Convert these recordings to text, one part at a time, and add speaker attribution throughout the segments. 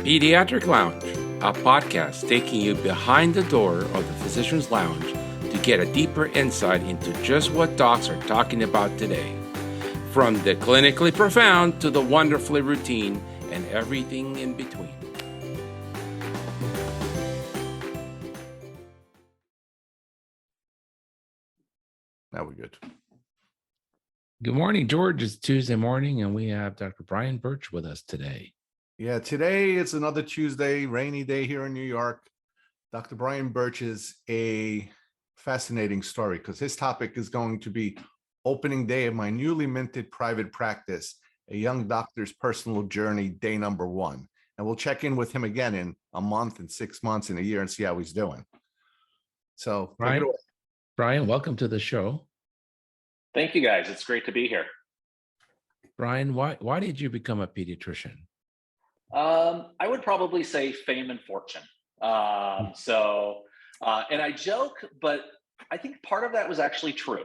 Speaker 1: Pediatric Lounge, a podcast taking you behind the door of the physician's lounge to get a deeper insight into just what docs are talking about today. From the clinically profound to the wonderfully routine and everything in between.
Speaker 2: Now we're good.
Speaker 1: Good morning, George. It's Tuesday morning, and we have Dr. Brian Birch with us today.
Speaker 2: Yeah, today it's another Tuesday, rainy day here in New York. Dr. Brian Birch is a fascinating story because his topic is going to be opening day of my newly minted private practice, a young doctor's personal journey, day number 1. And we'll check in with him again in a month, in 6 months, in a year, and see how he's doing. So,
Speaker 1: Brian, welcome to the show.
Speaker 3: Thank you, guys. It's great to be here.
Speaker 1: Brian, why did you become a pediatrician?
Speaker 3: I would probably say fame and fortune. And I joke, but I think part of that was actually true.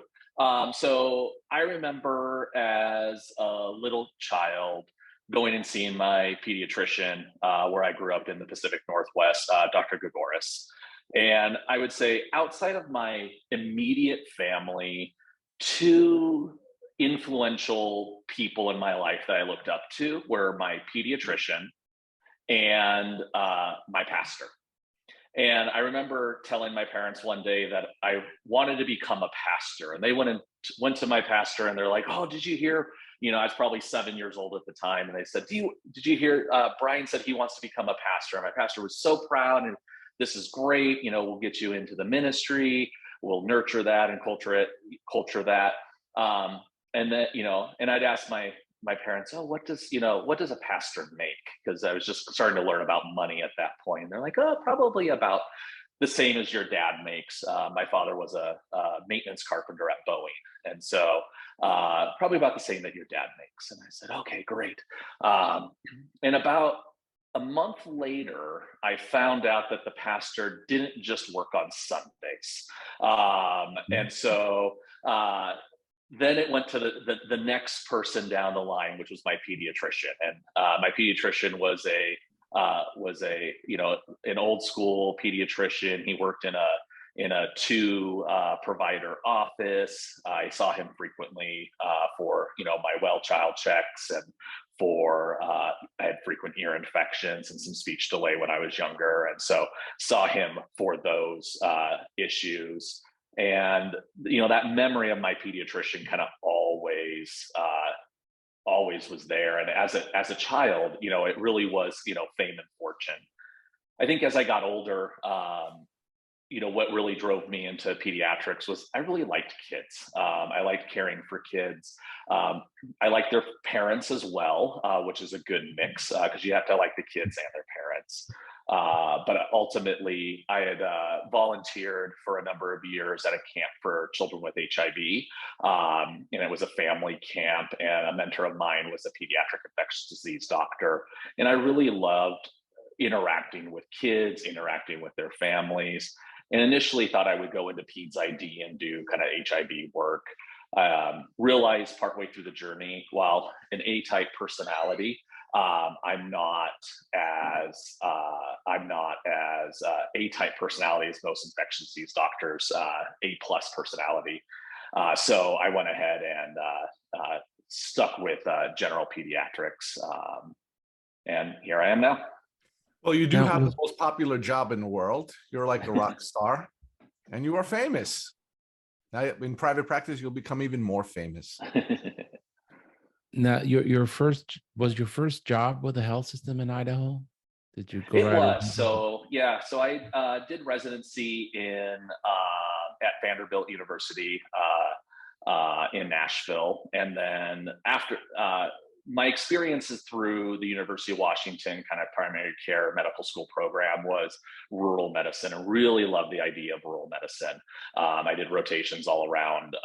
Speaker 3: So I remember as a little child going and seeing my pediatrician where I grew up in the Pacific Northwest, Dr. Gregoris. And I would say outside of my immediate family, 2 influential people in my life that I looked up to were my pediatrician and my pastor. And I remember telling my parents one day that I wanted to become a pastor, and they went to my pastor and they're like, "Oh, did you hear?" You know, I was probably 7 years old at the time, and they said, "Did you hear? Brian said he wants to become a pastor." And my pastor was so proud, and this is great. You know, we'll get you into the ministry. We'll nurture that and culture that. And then, you know, and I'd ask my parents, "Oh, what does a pastor make?" Because I was just starting to learn about money at that point. And they're like, "Oh, probably about the same as your dad makes." My father was a maintenance carpenter at Boeing. And so probably about the same that your dad makes. And I said, "Okay, great." And about a month later, I found out that the pastor didn't just work on Sundays. And so then it went to the next person down the line, which was my pediatrician. And my pediatrician was an old school pediatrician. He worked in a 2 provider office. I saw him frequently for my well child checks, and for I had frequent ear infections and some speech delay when I was younger, and so saw him for those issues. And that memory of my pediatrician kind of always was there. And as a child, it really was fame and fortune. I think as I got older, what really drove me into pediatrics was I really liked kids. I liked caring for kids. I liked their parents as well, which is a good mix because you have to like the kids and their parents. But ultimately, I had volunteered for a number of years at a camp for children with HIV. And it was a family camp, and a mentor of mine was a pediatric infectious disease doctor. And I really loved interacting with kids, interacting with their families, and initially thought I would go into Peds ID and do kind of HIV work. Realized partway through the journey, while an A-type personality, I'm not as A-type personality as most infectious disease doctors, A+ personality. So I went ahead and stuck with general pediatrics, and here I am now.
Speaker 2: Well, you do have the most popular job in the world. You're like a rock star, and you are famous. Now, in private practice, you'll become even more famous.
Speaker 1: Now, your first job with the health system in Idaho? Did you go?
Speaker 3: It was. So I did residency at Vanderbilt University in Nashville, and then after my experiences through the University of Washington kind of primary care medical school program was rural medicine, and really loved the idea of rural medicine. I did rotations all around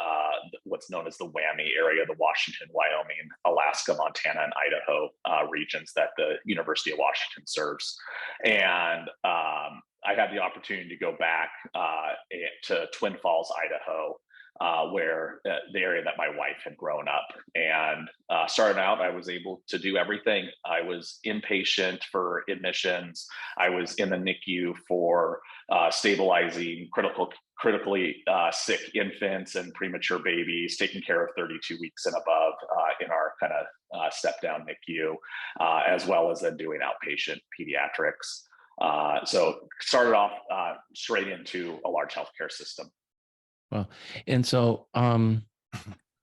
Speaker 3: what's known as the WWAMI area, the Washington, Wyoming, Alaska, Montana, and Idaho regions that the University of Washington serves. And I had the opportunity to go back to Twin Falls, Idaho, where the area that my wife had grown up. And starting out, I was able to do everything. I was inpatient for admissions. I was in the NICU for stabilizing critically sick infants and premature babies, taking care of 32 weeks and above in our kind of step down NICU, as well as then doing outpatient pediatrics. So started off straight into a large healthcare system.
Speaker 1: Well, and so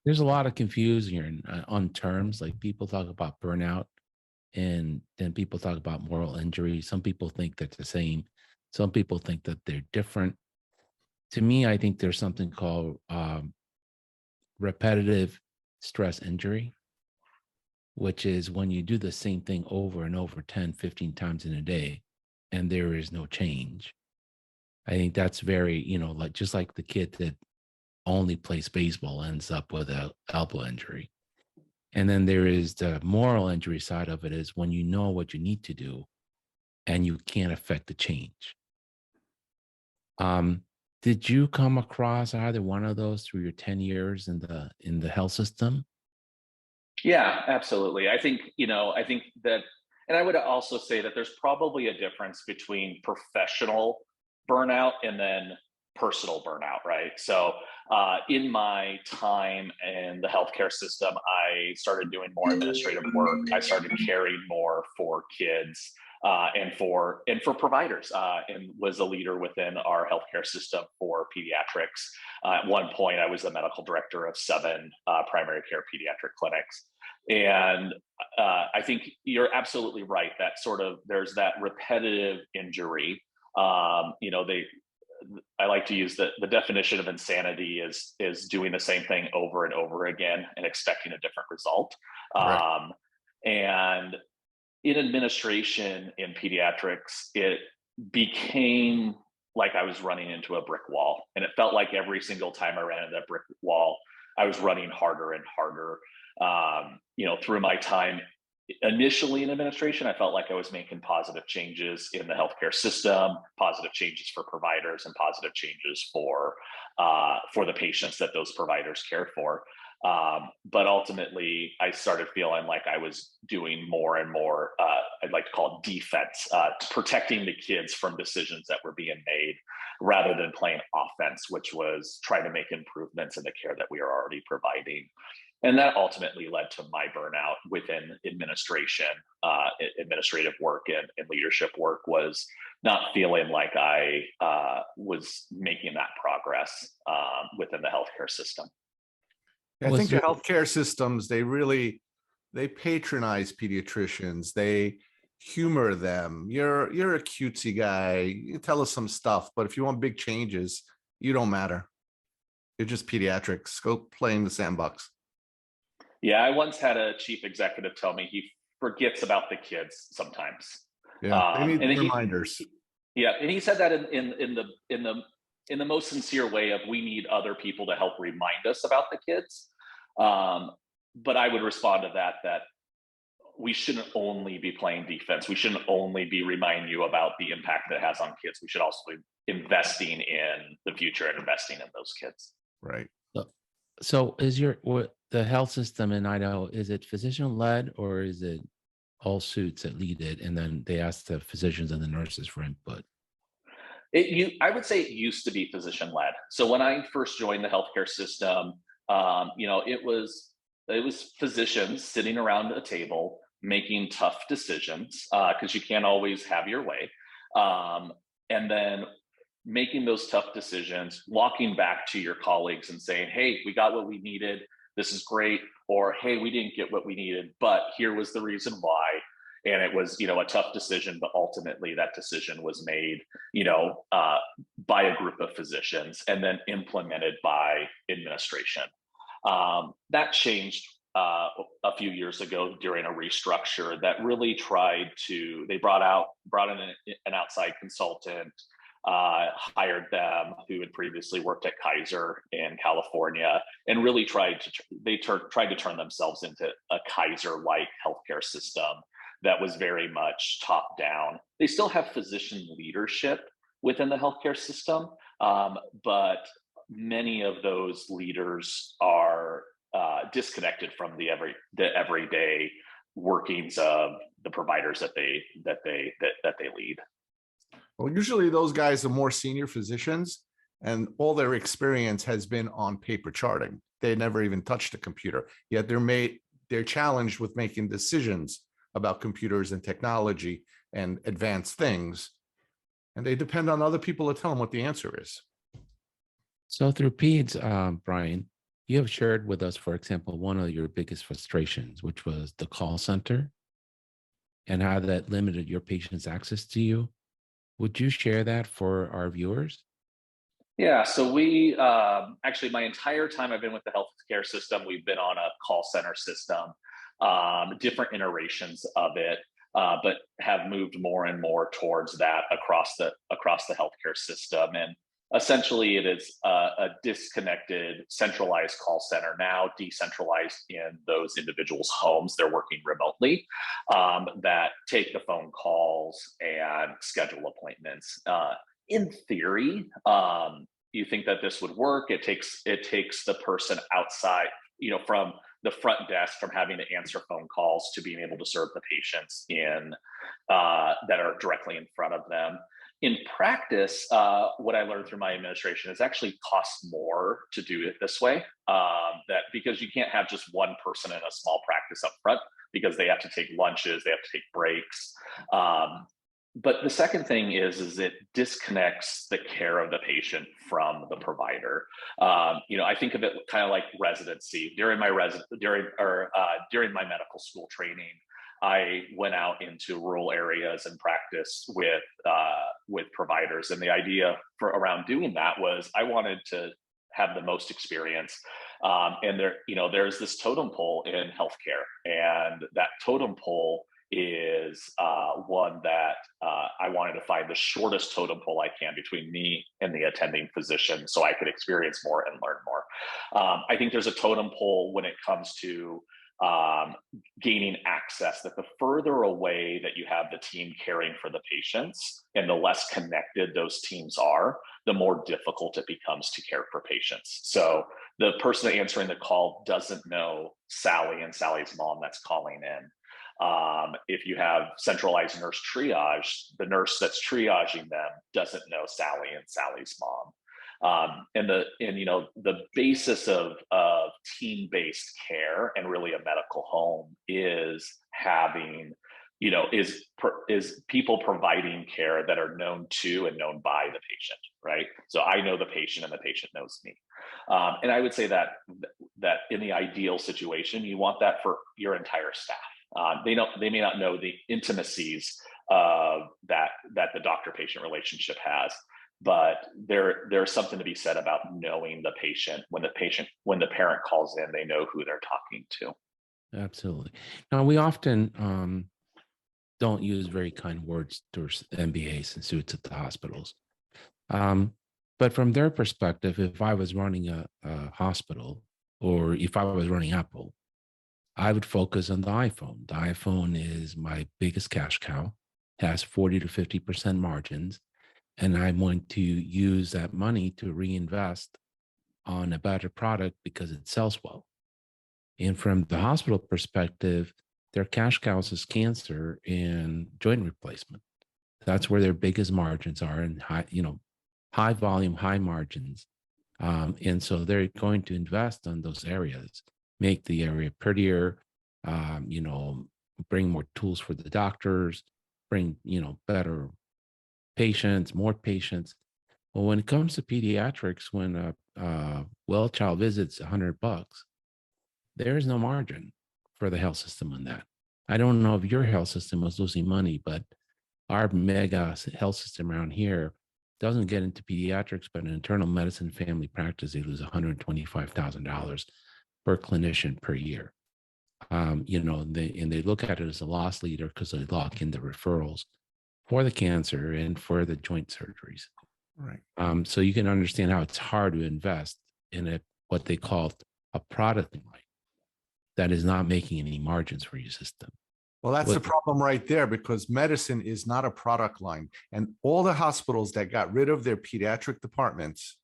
Speaker 1: there's a lot of confusion on terms. Like people talk about burnout, and then people talk about moral injury. Some people think they're the same. Some people think that they're different. To me, I think there's something called repetitive stress injury, which is when you do the same thing over and over 10, 15 times in a day, and there is no change. I think that's very, like just like the kid that only plays baseball ends up with an elbow injury. And then there is the moral injury side of it, is when you know what you need to do and you can't affect the change. Did you come across either one of those through your 10 years in the health system?
Speaker 3: Yeah, absolutely. I think that, and I would also say that there's probably a difference between professional burnout and then personal burnout, right? So in my time in the healthcare system, I started doing more administrative work. I started caring more for kids and for providers, and was a leader within our healthcare system for pediatrics. At one point, I was the medical director of 7 primary care pediatric clinics. And I think you're absolutely right that there's that repetitive injury. I like to use the definition of insanity is doing the same thing over and over again and expecting a different result. And in administration in pediatrics, it became like I was running into a brick wall. And it felt like every single time I ran into that brick wall, I was running harder and harder. Through my time initially in administration, I felt like I was making positive changes in the healthcare system, positive changes for providers, and positive changes for the patients that those providers care for. But ultimately, I started feeling like I was doing more and more, I'd like to call it defense, protecting the kids from decisions that were being made rather than playing offense, which was trying to make improvements in the care that we are already providing. And that ultimately led to my burnout within administration. Administrative work and leadership work was not feeling like I was making that progress within the healthcare system.
Speaker 2: I think the healthcare systems, they patronize pediatricians. They humor them. You're a cutesy guy. You tell us some stuff, but if you want big changes, you don't matter. You're just pediatrics. Go play in the sandbox.
Speaker 3: Yeah, I once had a chief executive tell me he forgets about the kids sometimes.
Speaker 2: Yeah, they need reminders.
Speaker 3: And he said that in the most sincere way of, we need other people to help remind us about the kids. But I would respond to that we shouldn't only be playing defense. We shouldn't only be reminding you about the impact that it has on kids. We should also be investing in the future and investing in those kids.
Speaker 2: Right.
Speaker 1: So is the health system in Idaho, is it physician led, or is it all suits that lead it, and then they ask the physicians and the nurses for input?
Speaker 3: I would say it used to be physician led. So when I first joined the healthcare system, it was physicians sitting around a table making tough decisions, because you can't always have your way, and then making those tough decisions, walking back to your colleagues and saying, hey, we got what we needed, this is great, or hey, we didn't get what we needed, but here was the reason why. And it was, a tough decision, but ultimately that decision was made, by a group of physicians and then implemented by administration. That changed a few years ago during a restructure that really they brought in an outside consultant, hired them who had previously worked at Kaiser in California, and really tried to turn themselves into a Kaiser-like healthcare system that was very much top down. They still have physician leadership within the healthcare system, but many of those leaders are disconnected from the everyday workings of the providers that they lead.
Speaker 2: Well, usually those guys are more senior physicians, and all their experience has been on paper charting. They never even touched a computer, yet they're challenged with making decisions about computers and technology and advanced things, and they depend on other people to tell them what the answer is.
Speaker 1: So through PEDS, Brian, you have shared with us, for example, one of your biggest frustrations, which was the call center and how that limited your patient's access to you. Would you share that for our viewers?
Speaker 3: Yeah, so we actually, my entire time I've been with the healthcare system, we've been on a call center system, different iterations of it, but have moved more and more towards that across the healthcare system. And essentially, it is a disconnected, centralized call center now, decentralized in those individuals' homes. They're working remotely, that take the phone calls and schedule appointments. In theory, you think that this would work. It takes the person outside, from the front desk, from having to answer phone calls to being able to serve the patients that are directly in front of them. In practice, what I learned through my administration is actually costs more to do it this way. That because you can't have just one person in a small practice up front, because they have to take lunches, they have to take breaks. But the second thing is it disconnects the care of the patient from the provider. I think of it kind of like residency. During my medical school training, I went out into rural areas and practiced with providers, and the idea around doing that was I wanted to have the most experience. And there's this totem pole in healthcare, and that totem pole is one that I wanted to find the shortest totem pole I can between me and the attending physician, so I could experience more and learn more. I think there's a totem pole when it comes to gaining access, that the further away that you have the team caring for the patients and the less connected those teams are, the more difficult it becomes to care for patients. So the person answering the call doesn't know Sally and Sally's mom that's calling in. If you have centralized nurse triage, the nurse that's triaging them doesn't know Sally and Sally's mom. And the basis of team-based care and really a medical home is having, is people providing care that are known to and known by the patient, right? So I know the patient and the patient knows me. And I would say that in the ideal situation, you want that for your entire staff. They may not know the intimacies that the doctor-patient relationship has, but there's something to be said about knowing the patient. When the parent calls in, they know who they're talking to.
Speaker 1: Absolutely. Now, we often don't use very kind words towards MBAs and suits at the hospitals. But from their perspective, if I was running a hospital, or if I was running Apple, I would focus on the iPhone. The iPhone is my biggest cash cow, has 40 to 50% margins, and I'm going to use that money to reinvest on a better product because it sells well. And from the hospital perspective, their cash cows is cancer and joint replacement. That's where their biggest margins are, and high volume, high margins. And so they're going to invest on those areas, make the area prettier, bring more tools for the doctors, bring, better patients, more patients. Well, when it comes to pediatrics, when a well child visits $100, there is no margin for the health system on that. I don't know if your health system was losing money, but our mega health system around here doesn't get into pediatrics, but in internal medicine family practice, they lose $125,000 per clinician per year. They look at it as a loss leader because they lock in the referrals for the cancer and for the joint surgeries.
Speaker 2: Right.
Speaker 1: So you can understand how it's hard to invest in what they call a product line that is not making any margins for your system.
Speaker 2: Well, that's the problem right there, because medicine is not a product line. And all the hospitals that got rid of their pediatric departments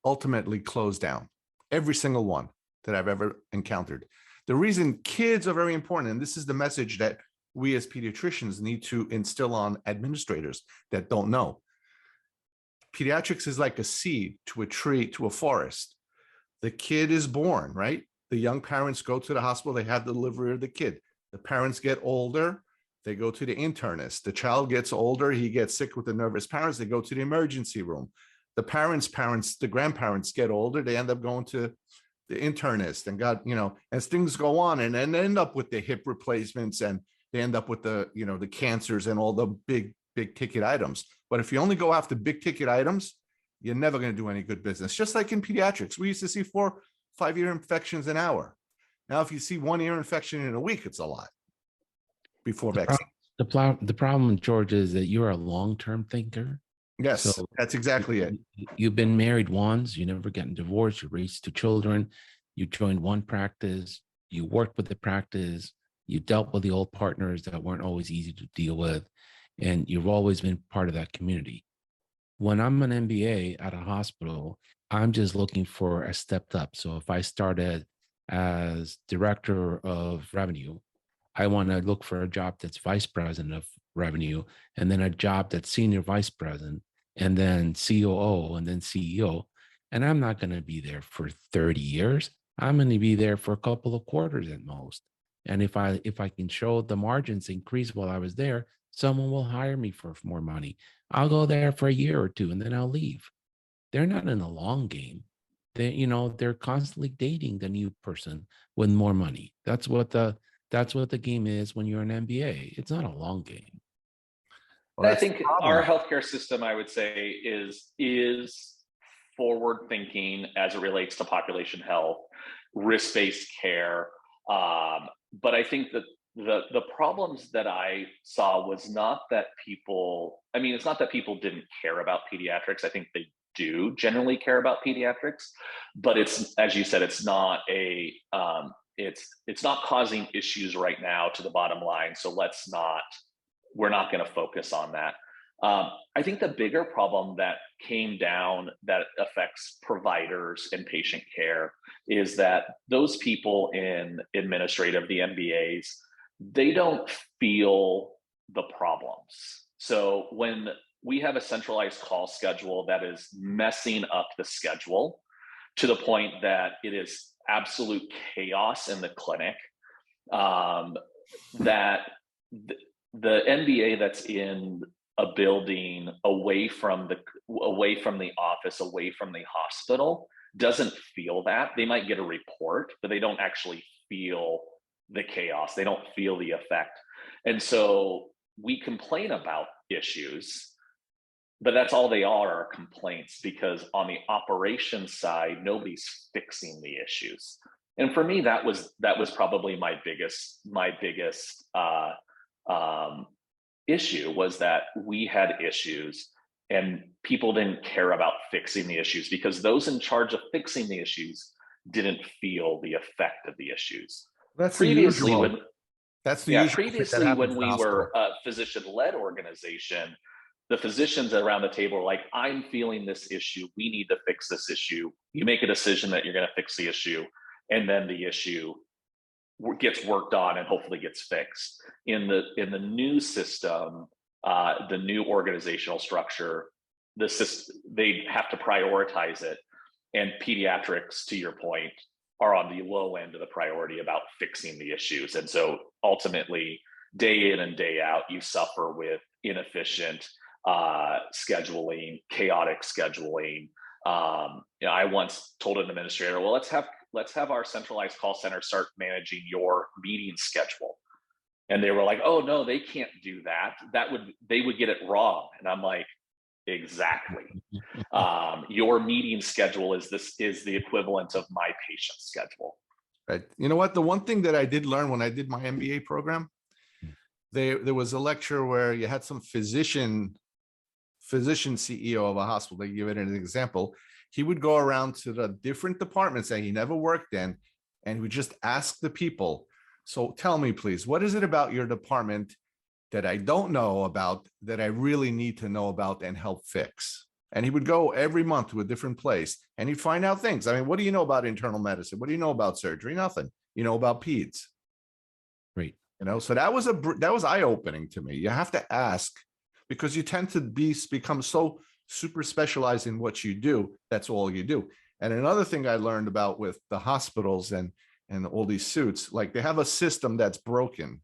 Speaker 2: ultimately closed down. Every single one that I've ever encountered. The reason kids are very important, and this is the message that we as pediatricians need to instill on administrators that don't know. Pediatrics is like a seed to a tree, to a forest. The kid is born, right? The young parents go to the hospital, they have the delivery of the kid. The parents get older, they go to the internist. The child gets older, he gets sick with the nervous parents, they go to the emergency room. The the grandparents get older, they end up going to the internist and as things go on and then end up with the hip replacements and they end up with the cancers and all the big ticket items. But if you only go after big ticket items, you're never going to do any good business. Just like in pediatrics, we used to see 4-5 ear infections an hour. Now, if you see 1 ear infection in a week, it's a lot before vaccine.
Speaker 4: The problem, George, is that you're a long-term thinker.
Speaker 2: Yes,
Speaker 4: So
Speaker 2: that's exactly it.
Speaker 4: You've been married once, you never gotten divorced, you raised 2 children, you joined one practice, you worked with the practice, you dealt with the old partners that weren't always easy to deal with, and you've always been part of that community. When I'm an MBA at a hospital, I'm just looking for a step up. So if I started as director of revenue, I want to look for a job that's vice president of revenue, and then a job that's senior vice president, and then COO, and then CEO. And I'm not going to be there for 30 years. I'm going to be there for a couple of quarters at most. And if I can show the margins increase while I was there, someone will hire me for more money. I'll go there for a year or 2, and then I'll leave. They're not in the long game. They're constantly dating the new person with more money. That's what the game is when you're an MBA. It's not a long game.
Speaker 2: Well,
Speaker 3: I think our healthcare system, I would say, is forward thinking as it relates to population health, risk-based care. But I think that the problems that I saw was not that it's not that people didn't care about pediatrics. I think they do generally care about pediatrics, but it's, as you said, it's not it's not causing issues right now to the bottom line. So we're not going to focus on that. I think the bigger problem that came down that affects providers and patient care is that those people in administrative, the MBAs, they don't feel the problems. So when we have a centralized call schedule that is messing up the schedule to the point that it is absolute chaos in the clinic, that the MBA that's in a building away from the office, away from the hospital, doesn't feel that. They might get a report, but they don't actually feel the chaos. They don't feel the effect. And so we complain about issues, but that's all they are complaints, because on the operations side, nobody's fixing the issues. And for me, that was probably my biggest issue, was that we had issues and people didn't care about fixing the issues because those in charge of fixing the issues didn't feel the effect of the issues.
Speaker 2: That's
Speaker 3: previously
Speaker 2: the usual.
Speaker 3: when
Speaker 2: That's the usual.
Speaker 3: previously when we were a physician-led organization, the physicians around the table were like, I'm feeling this issue, we need to fix this issue. You make a decision that you're going to fix the issue, and then the issue gets worked on and hopefully gets fixed. In the new system, the new organizational structure, they have to prioritize it, and pediatrics, to your point, are on the low end of the priority about fixing the issues. And so ultimately, day in and day out, you suffer with inefficient scheduling, chaotic scheduling. I once told an administrator, well, let's have our centralized call center start managing your meeting schedule. And they were like, oh no, they can't do that. They would get it wrong. And I'm like, exactly. Your meeting schedule is the equivalent of my patient schedule.
Speaker 2: Right. You know what? The one thing that I did learn when I did my MBA program, there was a lecture where you had some physician CEO of a hospital. They give it an example. He would go around to the different departments that he never worked in, and would just ask the people, so tell me, please, what is it about your department that I don't know about that I really need to know about and help fix? And he would go every month to a different place and he'd find out things. I mean, what do you know about internal medicine? What do you know about surgery? Nothing. You know about peds.
Speaker 4: Right.
Speaker 2: You know, so that was eye-opening to me. You have to ask, because you tend to become so super specialized in what you do. That's all you do. And another thing I learned about with the hospitals and all these suits, like they have a system that's broken.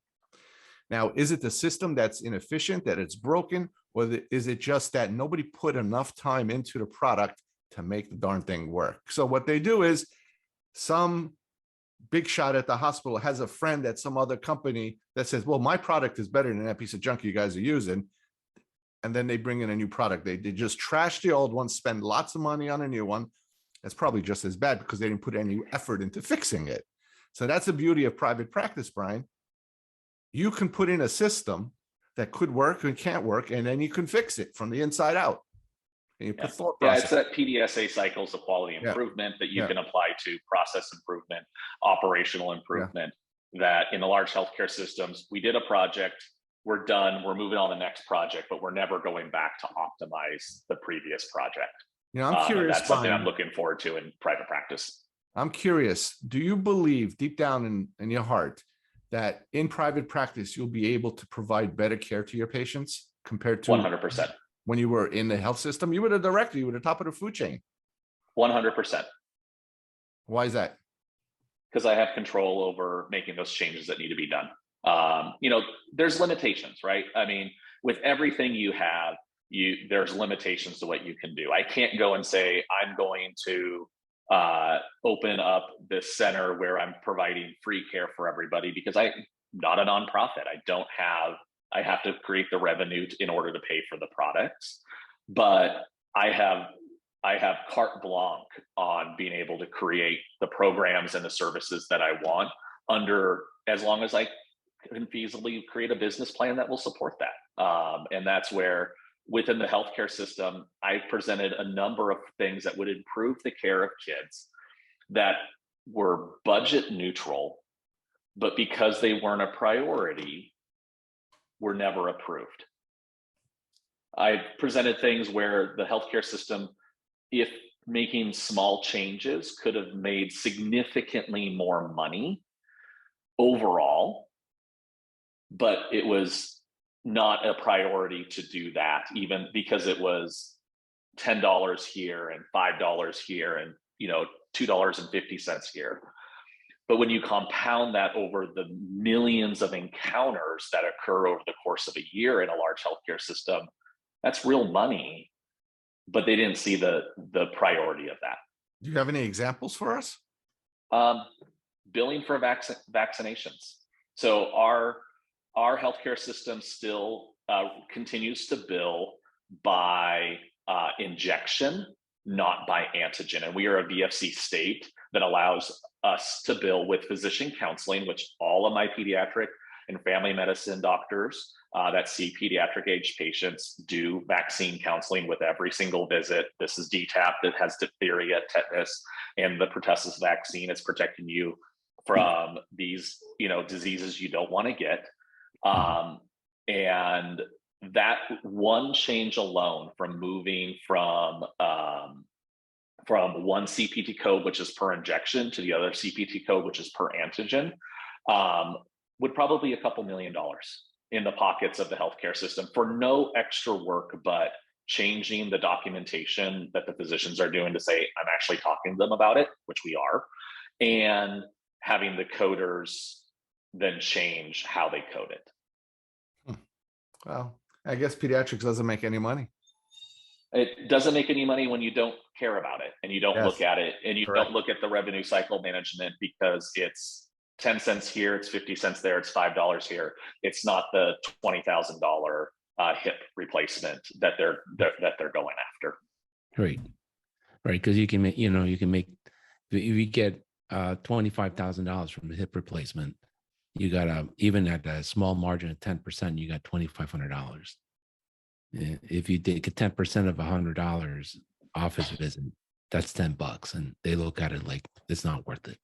Speaker 2: Now, is it the system that's inefficient, that it's broken, or is it just that nobody put enough time into the product to make the darn thing work? So what they do is some big shot at the hospital has a friend at some other company that says, well, my product is better than that piece of junk you guys are using. And then they bring in a new product. They just trash the old one, spend lots of money on a new one. That's probably just as bad because they didn't put any effort into fixing it. So that's the beauty of private practice, Brian. You can put in a system that could work and can't work, and then you can fix it from the inside out. And you put thought process.
Speaker 3: It's that PDSA cycles of quality improvement that you can apply to process improvement, operational improvement, that in the large healthcare systems, we did a project, we're done, we're moving on to the next project, but we're never going back to optimize the previous project.
Speaker 2: You know, I'm curious.
Speaker 3: That's something I'm looking forward to in private practice.
Speaker 2: I'm curious, do you believe deep down in your heart that in private practice, you'll be able to provide better care to your patients compared to
Speaker 3: 100%.
Speaker 2: When you were in the health system? You were the director, you were the top of the food chain.
Speaker 3: 100%.
Speaker 2: Why is that?
Speaker 3: Because I have control over making those changes that need to be done. You know, there's limitations, right? I mean, with everything you have, there's limitations to what you can do. I can't go and say, I'm going to open up this center where I'm providing free care for everybody, because I'm not a nonprofit. I have to create the revenue in order to pay for the products, but I have carte blanche on being able to create the programs and the services that I want as long as I can feasibly create a business plan that will support that. And that's where within the healthcare system, I presented a number of things that would improve the care of kids that were budget neutral, but because they weren't a priority, were never approved. I presented things where the healthcare system, if making small changes, could have made significantly more money overall, but it was not a priority to do that, even because it was $10 here and $5 here and $2.50 here. But when you compound that over the millions of encounters that occur over the course of a year in a large healthcare system, that's real money, but they didn't see the priority of that.
Speaker 2: Do you have any examples for us?
Speaker 3: Billing for vaccinations. So our healthcare system still continues to bill by injection, not by antigen. And we are a VFC state that allows us to bill with physician counseling, which all of my pediatric and family medicine doctors that see pediatric age patients do vaccine counseling with every single visit. This is DTaP that has diphtheria, tetanus, and the pertussis vaccine is protecting you from these, diseases you don't want to get. And that one change alone, from moving from one CPT code, which is per injection, to the other CPT code, which is per antigen, would probably be a couple $1 million in the pockets of the healthcare system for no extra work, but changing the documentation that the physicians are doing to say, I'm actually talking to them about it, which we are, and having the coders then change how they code it.
Speaker 2: Well, I guess pediatrics doesn't make any money.
Speaker 3: It doesn't make any money when you don't care about it and you don't look at it and you
Speaker 2: Correct.
Speaker 3: don't look at the revenue cycle management, because it's 10 cents here, it's 50 cents there, it's $5 here. It's not the $20,000 hip replacement that they're going after.
Speaker 4: Right. Because you can make, if you get $25,000 from the hip replacement, you got even at a small margin of 10%, you got $2,500. If you take 10% of $100 office visit, that's $10, and they look at it like it's not worth it.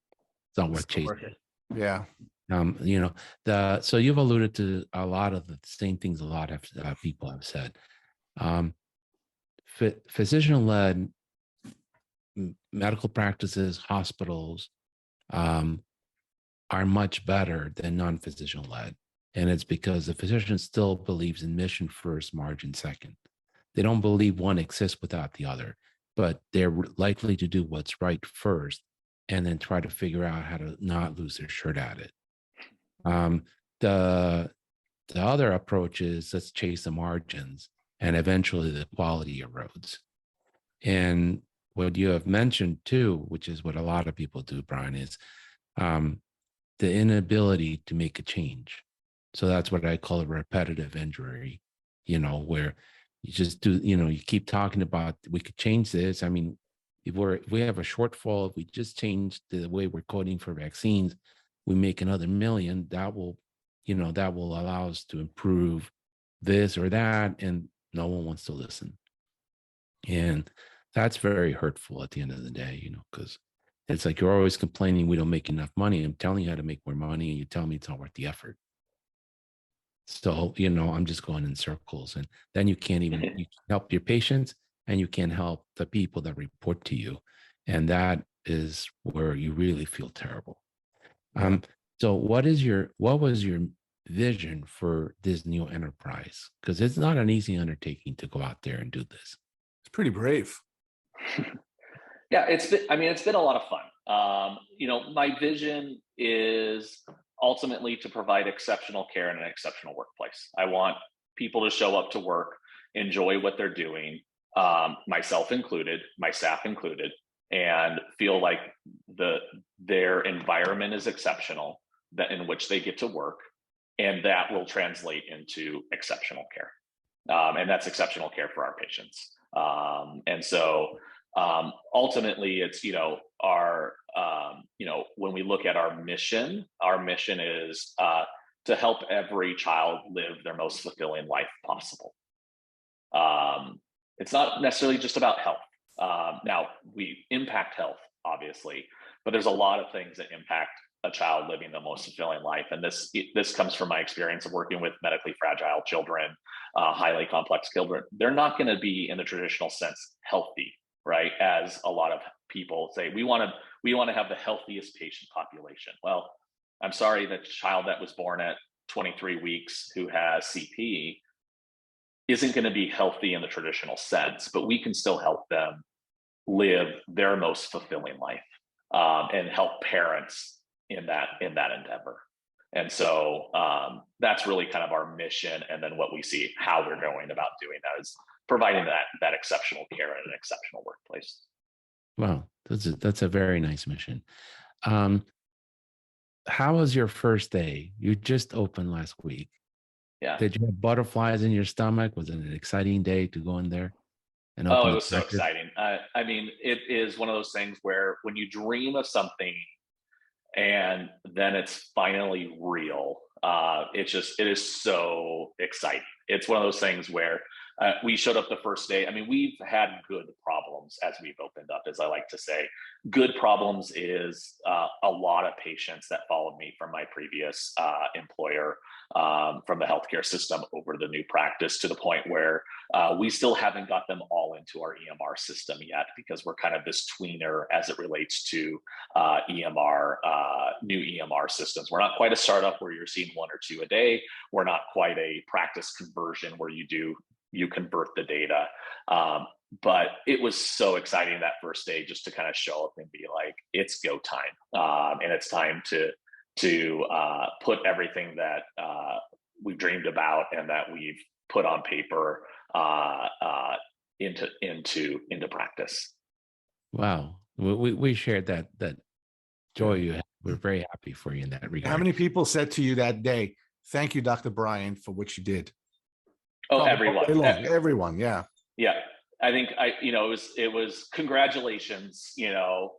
Speaker 4: It's not worth chasing.
Speaker 2: Yeah.
Speaker 4: So you've alluded to a lot of the same things a lot of people have said. physician-led medical practices, hospitals, are much better than non-physician led. And it's because the physician still believes in mission first, margin second. They don't believe one exists without the other, but they're likely to do what's right first and then try to figure out how to not lose their shirt at it. The other approach is let's chase the margins and eventually the quality erodes. And what you have mentioned too, which is what a lot of people do, Brian, is the inability to make a change. So that's what I call a repetitive injury, where you just do, you keep talking about, we could change this. I mean, if we have a shortfall, if we just change the way we're coding for vaccines, we make another million, that will allow us to improve this or that. And no one wants to listen. And that's very hurtful at the end of the day, because it's like you're always complaining we don't make enough money. I'm telling you how to make more money, and you tell me it's not worth the effort. So, I'm just going in circles. And then you can't help your patients, and you can't help the people that report to you. And that is where you really feel terrible. So what was your vision for this new enterprise? Because it's not an easy undertaking to go out there and do this.
Speaker 2: It's pretty brave.
Speaker 3: Yeah, it's been a lot of fun. My vision is ultimately to provide exceptional care in an exceptional workplace. I want people to show up to work, enjoy what they're doing, myself included, my staff included, and feel like their environment is exceptional, that in which they get to work, and that will translate into exceptional care. And that's exceptional care for our patients. And so ultimately it's, when we look at our mission is to help every child live their most fulfilling life possible. It's not necessarily just about health. Now we impact health, obviously, but there's a lot of things that impact a child living the most fulfilling life. And this comes from my experience of working with medically fragile children, highly complex children. They're not going to be in the traditional sense healthy, right? As a lot of people say, we want to have the healthiest patient population. Well, I'm sorry, the child that was born at 23 weeks who has CP isn't going to be healthy in the traditional sense, but we can still help them live their most fulfilling life, and help parents in that endeavor. And so that's really kind of our mission. And then what we see, how we're going about doing that is providing that exceptional care in an exceptional workplace.
Speaker 4: Wow, that's a very nice mission. How was your first day? You just opened last week.
Speaker 3: Yeah.
Speaker 4: Did you have butterflies in your stomach? Was it an exciting day to go in there and open?
Speaker 3: Oh, it was so exciting. It is one of those things where when you dream of something and then it's finally real, it is so exciting. It's one of those things where we showed up the first day. I mean, we've had good problems as we've opened up, as I like to say. Good problems is a lot of patients that followed me from my previous employer, from the healthcare system over to the new practice, to the point where we still haven't got them all into our EMR system yet, because we're kind of this tweener as it relates to EMR, new EMR systems. We're not quite a startup where you're seeing one or two a day. We're not quite a practice conversion where you convert the data. But it was so exciting that first day just to kind of show up and be like, it's go time. And it's time to put everything that we've dreamed about and that we've put on paper into practice.
Speaker 4: Wow. We shared that joy you had. We're very happy for you in that regard.
Speaker 2: How many people said to you that day, thank you, Dr. Brian, for what you did?
Speaker 3: Oh, everyone.
Speaker 2: Everyone, yeah.
Speaker 3: Yeah. I think it was congratulations,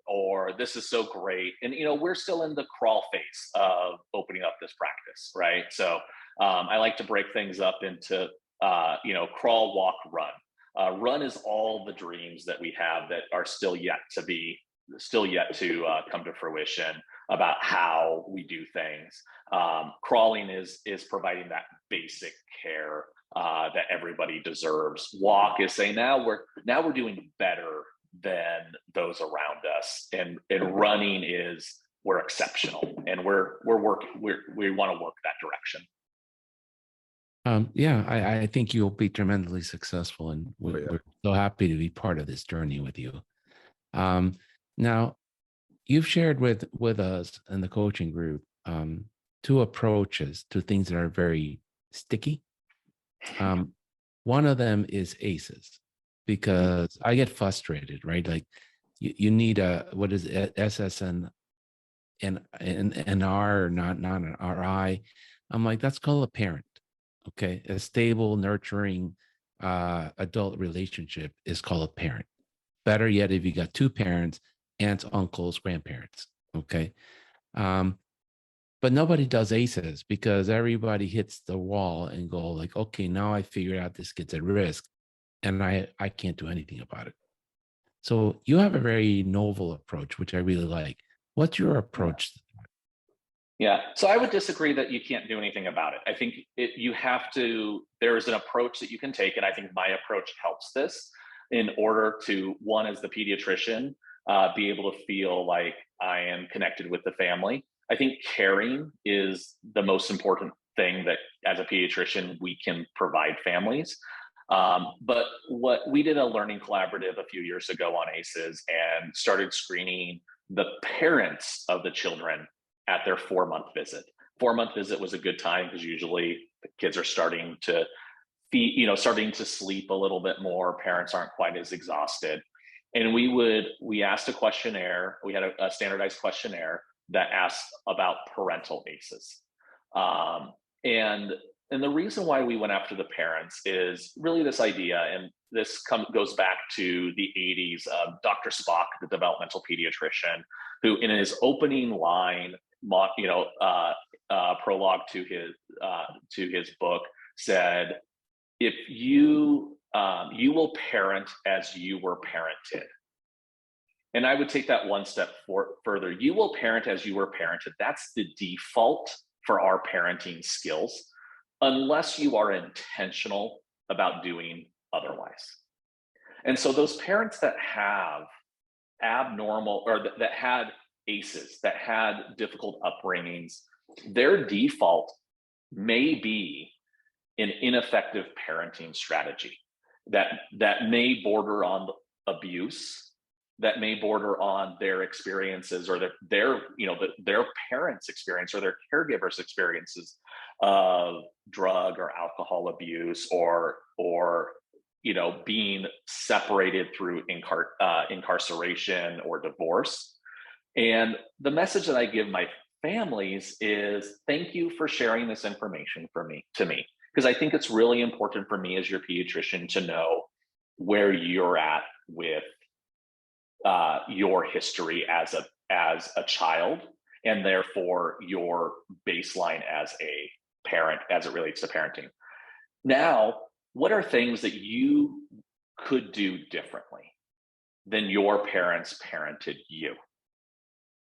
Speaker 3: or this is so great. And, we're still in the crawl phase of opening up this practice, right? So I like to break things up into, crawl, walk, run. Run is all the dreams that we have that are still yet to come to fruition about how we do things. Crawling is providing that basic care that everybody deserves. Walk is saying now we're doing better than those around us, and running is we're exceptional, and we want to work that direction.
Speaker 4: Yeah, I think you'll be tremendously successful, and
Speaker 2: yeah.
Speaker 4: we're so happy to be part of this journey with you. Now, you've shared with us in the coaching group two approaches to things that are very sticky. One of them is ACEs, because I get frustrated, right? Like you need a, what is it, SSN and R, not an RI. I'm like, that's called a parent. Okay. A stable, nurturing adult relationship is called a parent. Better yet, if you got two parents, aunts, uncles, grandparents. Okay. But nobody does ACEs because everybody hits the wall and go like, okay, now I figured out this kid's at risk and I can't do anything about it. So you have a very novel approach, which I really like. What's your approach?
Speaker 3: Yeah, so I would disagree that you can't do anything about it. I think there is an approach that you can take, and I think my approach helps this in order to, one, as the pediatrician, be able to feel like I am connected with the family. I think caring is the most important thing that as a pediatrician we can provide families. But what we did a learning collaborative a few years ago on ACEs and started screening the parents of the children at their 4-month visit. 4-month visit was a good time because usually the kids are starting to starting to sleep a little bit more. Parents aren't quite as exhausted. And we asked a questionnaire. We had a standardized questionnaire that asked about parental ACEs. And the reason why we went after the parents is really this idea, and this goes back to the 80s. Dr. Spock, the developmental pediatrician, who in his opening line, prologue to his book, said, "If you will parent as you were parented." And I would take that one step further. You will parent as you were parented. That's the default for our parenting skills, unless you are intentional about doing otherwise. And so those parents that have abnormal, or that had ACEs, that had difficult upbringings, their default may be an ineffective parenting strategy that may border on abuse, that may border on their experiences, or their parents' experience or their caregivers' experiences of drug or alcohol abuse, or being separated through incarceration or divorce. And the message that I give my families is, thank you for sharing this information to me, because I think it's really important for me as your pediatrician to know where you're at with your history as a child, and therefore your baseline as a parent as it relates to parenting. Now, what are things that you could do differently than your parents parented you?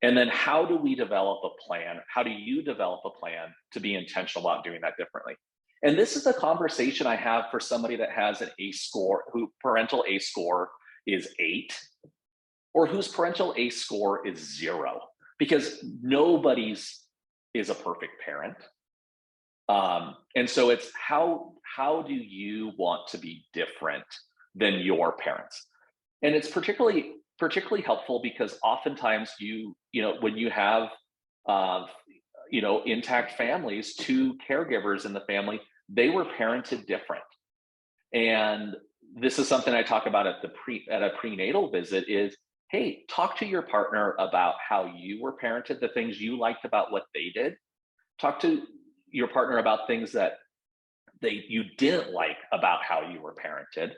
Speaker 3: And then how do we develop a plan? How do you develop a plan to be intentional about doing that differently? And this is a conversation I have for somebody that has an ACE score, who parental ACE score is 8, or whose parental ACE score is 0, because nobody's is a perfect parent. And so it's how do you want to be different than your parents? And it's particularly helpful because oftentimes when you have intact families, 2 caregivers in the family, they were parented different. And this is something I talk about at a prenatal visit is, hey, talk to your partner about how you were parented, the things you liked about what they did. Talk to your partner about things that you didn't like about how you were parented.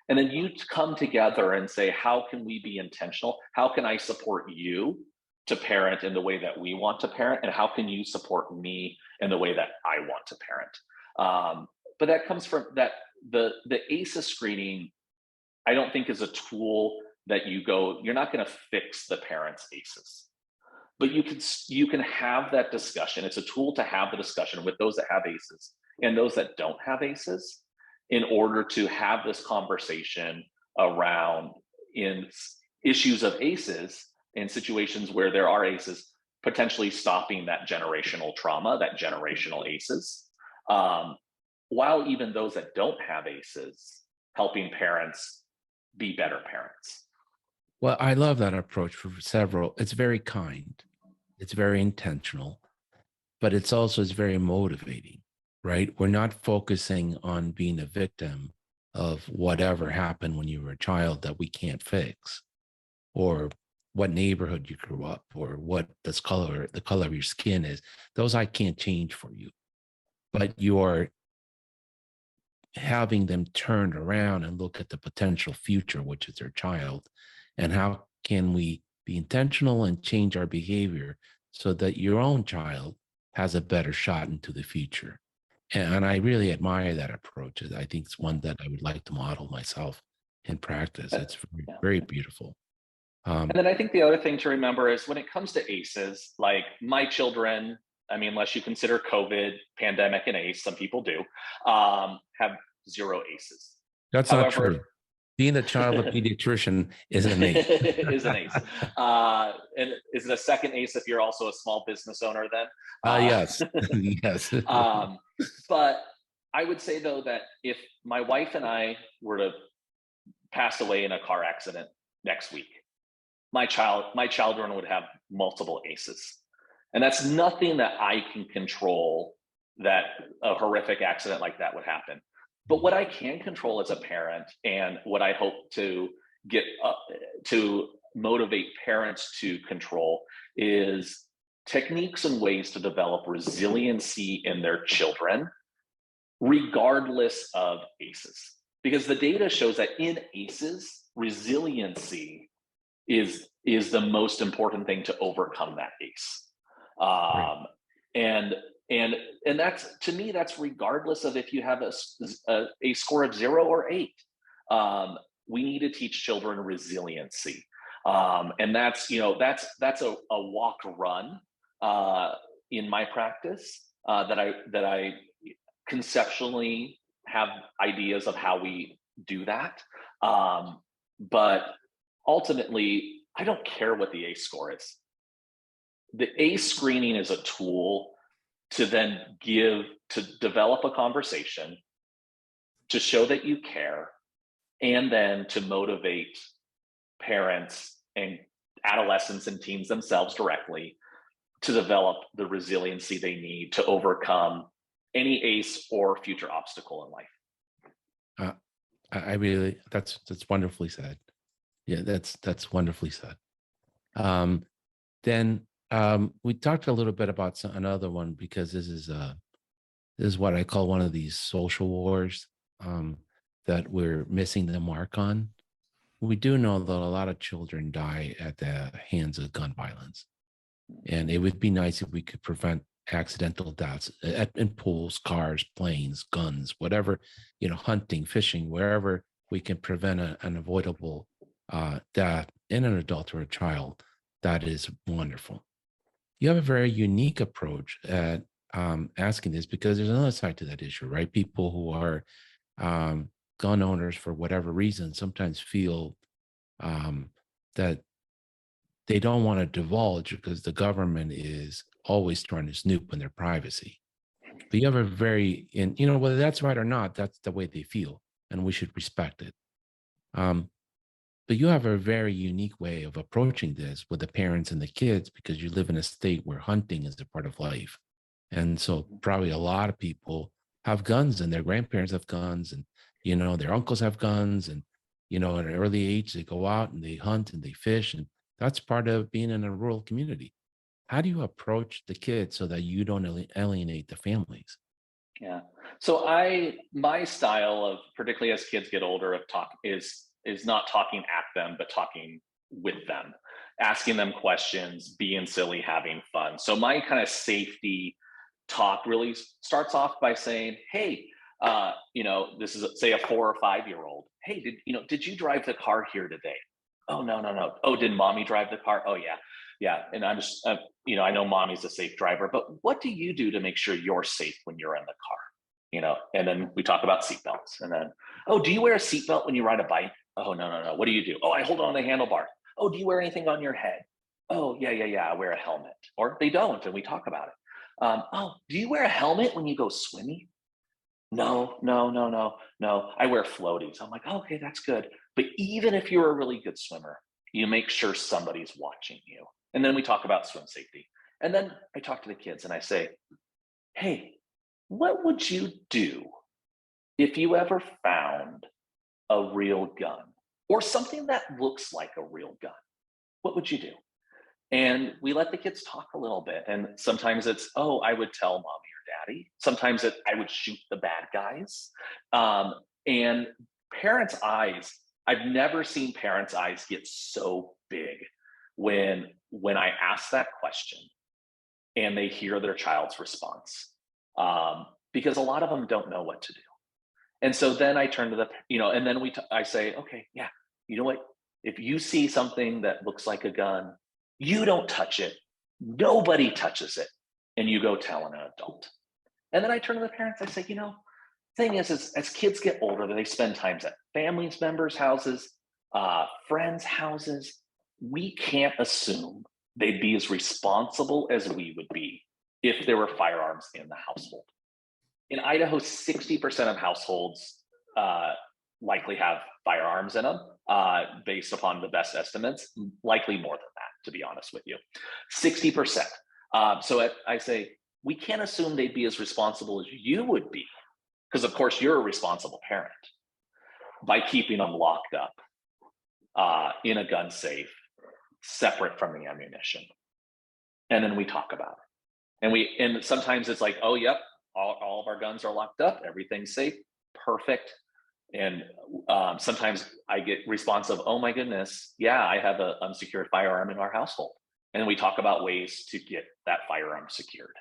Speaker 3: And then you come together and say, how can we be intentional? How can I support you to parent in the way that we want to parent? And how can you support me in the way that I want to parent? But that comes from that the ACEs screening, I don't think is a tool that you're not going to fix the parents' ACEs. But you can have that discussion. It's a tool to have the discussion with those that have ACEs and those that don't have ACEs, in order to have this conversation around in issues of ACEs, in situations where there are ACEs, potentially stopping that generational trauma, that generational ACEs, while even those that don't have ACEs, helping parents be better parents.
Speaker 4: Well, I love that approach for several. It's very kind, it's very intentional, but it's very motivating, right? We're not focusing on being a victim of whatever happened when you were a child that we can't fix, or what neighborhood you grew up, or what the color of your skin is. Those I can't change for you, but you are having them turned around and look at the potential future, which is their child, and how can we be intentional and change our behavior so that your own child has a better shot into the future. And I really admire that approach. I think it's one that I would like to model myself in practice. It's very,
Speaker 3: Yeah.
Speaker 4: very beautiful.
Speaker 3: And then I think the other thing to remember is when it comes to ACEs, like my children, I mean, unless you consider COVID, pandemic, and ACE, some people do, have 0 ACEs.
Speaker 4: That's not
Speaker 3: However,
Speaker 4: true. Being a child of a pediatrician is an ace.
Speaker 3: is an ACE. And is it a second ACE if you're also a small business owner then?
Speaker 4: Yes, yes.
Speaker 3: But I would say though that if my wife and I were to pass away in a car accident next week, my children would have multiple ACEs. And that's nothing that I can control, that a horrific accident like that would happen. But what I can control as a parent, and what I hope to get to motivate parents to control, is techniques and ways to develop resiliency in their children, regardless of ACEs. Because the data shows that in ACEs, resiliency is the most important thing to overcome that ACE.
Speaker 4: Right.
Speaker 3: And that's, to me, that's regardless of if you have a score of 0 or 8. We need to teach children resiliency, and that's a walk run in my practice, that I conceptually have ideas of how we do that, but ultimately I don't care what the ACE score is. The ACE screening is a tool to then develop a conversation, to show that you care, and then to motivate parents and adolescents and teens themselves directly to develop the resiliency they need to overcome any ACE or future obstacle in life.
Speaker 4: I really, that's wonderfully said. Yeah, that's wonderfully said. Then we talked a little bit about another one, because this is what I call one of these social wars that we're missing the mark on. We do know that a lot of children die at the hands of gun violence, and it would be nice if we could prevent accidental deaths in pools, cars, planes, guns, whatever, hunting, fishing, wherever we can prevent an avoidable death in an adult or a child. That is wonderful. You have a very unique approach at asking this, because there's another side to that issue, right? People who are gun owners, for whatever reason, sometimes feel that they don't want to divulge because the government is always trying to snoop on their privacy. But you have a whether that's right or not, that's the way they feel, and we should respect it. But you have a very unique way of approaching this with the parents and the kids, because you live in a state where hunting is a part of life. And so probably a lot of people have guns, and their grandparents have guns, and, their uncles have guns. And, at an early age, they go out and they hunt and they fish. And that's part of being in a rural community. How do you approach the kids so that you don't alienate the families?
Speaker 3: Yeah. So my style of, particularly as kids get older, of talk is not talking at them, but talking with them, asking them questions, being silly, having fun. So my kind of safety talk really starts off by saying, hey, this is, say, a 4 or 5-year-old. Hey, did you drive the car here today? Oh, no. Oh, did mommy drive the car? Oh, yeah. Yeah. And I'm just, I know mommy's a safe driver, but what do you do to make sure you're safe when you're in the car? And then we talk about seatbelts. And then, oh, do you wear a seatbelt when you ride a bike? Oh, no. What do you do? Oh, I hold on the handlebar. Oh, do you wear anything on your head? Oh, yeah. I wear a helmet. Or they don't, and we talk about it. Oh, do you wear a helmet when you go swimming? No. I wear floaties. I'm like, okay, that's good. But even if you're a really good swimmer, you make sure somebody's watching you. And then we talk about swim safety. And then I talk to the kids and I say, hey, what would you do if you ever found a real gun or something that looks like a real gun? What would you do? And we let the kids talk a little bit. And sometimes it's, oh, I would tell mommy or daddy. Sometimes I would shoot the bad guys. And parents' eyes, I've never seen parents' eyes get so big when I ask that question and they hear their child's response. Because a lot of them don't know what to do. And so then I turn to and then I say, okay, yeah, you know what? If you see something that looks like a gun, you don't touch it. Nobody touches it. And you go tell an adult. And then I turn to the parents, I say, thing is as kids get older, they spend times at family members' houses, friends' houses. We can't assume they'd be as responsible as we would be if there were firearms in the household. In Idaho, 60% of households likely have firearms in them, based upon the best estimates, likely more than that, to be honest with you. 60%. So I say, we can't assume they'd be as responsible as you would be, because of course you're a responsible parent, by keeping them locked up in a gun safe, separate from the ammunition. And then we talk about it. And sometimes it's like, oh, yep, all of our guns are locked up, everything's safe, perfect. And sometimes I get response of, oh my goodness, yeah, I have an unsecured firearm in our household. And we talk about ways to get that firearm secured.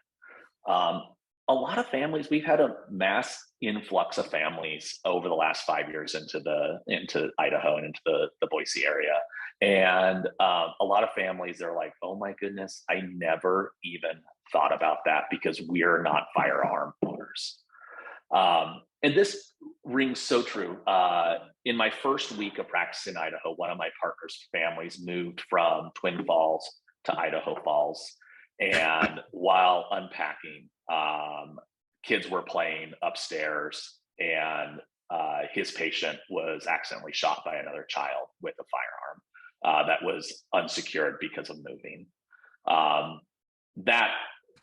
Speaker 3: A lot of families, we've had a mass influx of families over the last 5 years into Idaho and into the Boise area. And a lot of families, they're like, oh my goodness, I never even thought about that because we're not firearm owners. And this rings so true. In my first week of practice in Idaho, one of my partner's families moved from Twin Falls to Idaho Falls. And while unpacking, kids were playing upstairs, and his patient was accidentally shot by another child with a firearm that was unsecured because of moving. That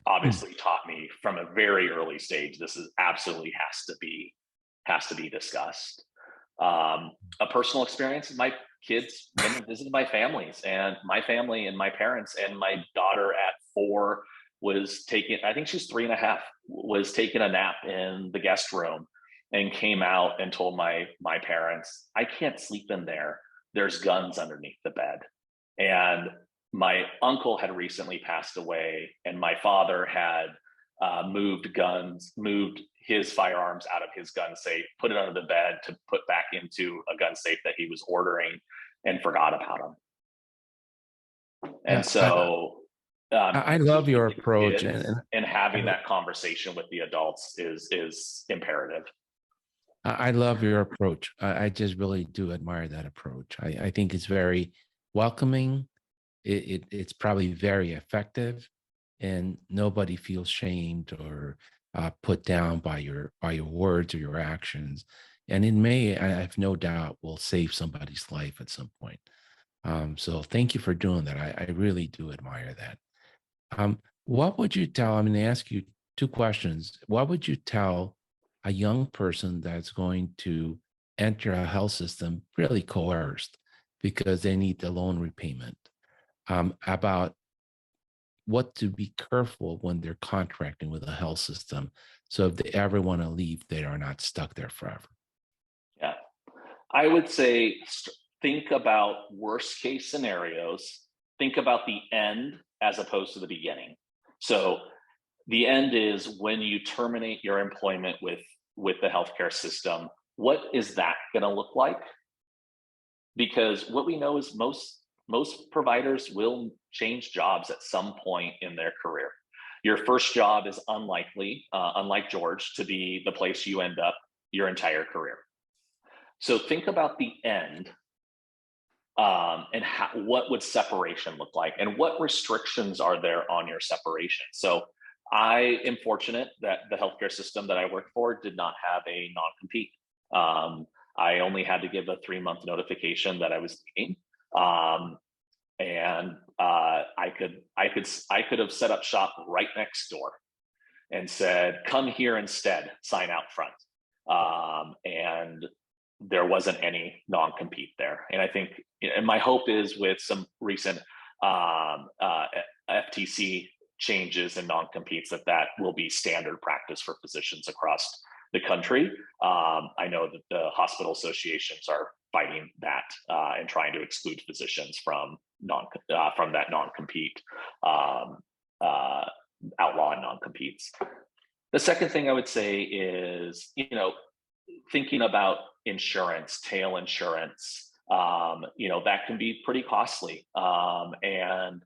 Speaker 3: obviously taught me from a very early stage, this is absolutely has to be discussed. A personal experience, my kids went and visited my families, and my family and my parents, and my daughter at 4 was taking, I think she's 3.5, was taking a nap in the guest room and came out and told my parents, I can't sleep in there. There's guns underneath the bed. And my uncle had recently passed away, and my father had moved his firearms out of his gun safe, put it under the bed to put back into a gun safe that he was ordering, and forgot about them. And so
Speaker 4: I love your approach,
Speaker 3: and having that conversation with the adults is imperative.
Speaker 4: I love your approach. I just really do admire that approach. I think it's very welcoming. It's probably very effective, and nobody feels shamed or put down by your words or your actions. And it may, I have no doubt, will save somebody's life at some point. So thank you for doing that. I really do admire that. What would you tell? I'm going to ask you 2 questions. What would you tell a young person that's going to enter a health system really coerced because they need the loan repayment, about what to be careful when they're contracting with a health system, so if they ever want to leave, they are not stuck there forever?
Speaker 3: Yeah, I would say think about worst case scenarios. Think about the end as opposed to the beginning. So the end is when you terminate your employment with the healthcare system. What is that going to look like? Because what we know is most providers will change jobs at some point in their career. Your first job is unlikely, unlike George, to be the place you end up your entire career. So think about the end, and what would separation look like, and what restrictions are there on your separation. So I am fortunate that the healthcare system that I work for did not have a non-compete. I only had to give a 3-month notification that I was leaving, and I could have set up shop right next door and said, "Come here instead, sign out front," and there wasn't any non-compete there. And I think, and my hope is with some recent FTC changes and non-competes that will be standard practice for physicians across the country. I know that the hospital associations are fighting that and trying to exclude physicians from that non-compete, outlaw non-competes. The second thing I would say is, thinking about insurance, tail insurance, that can be pretty costly. And,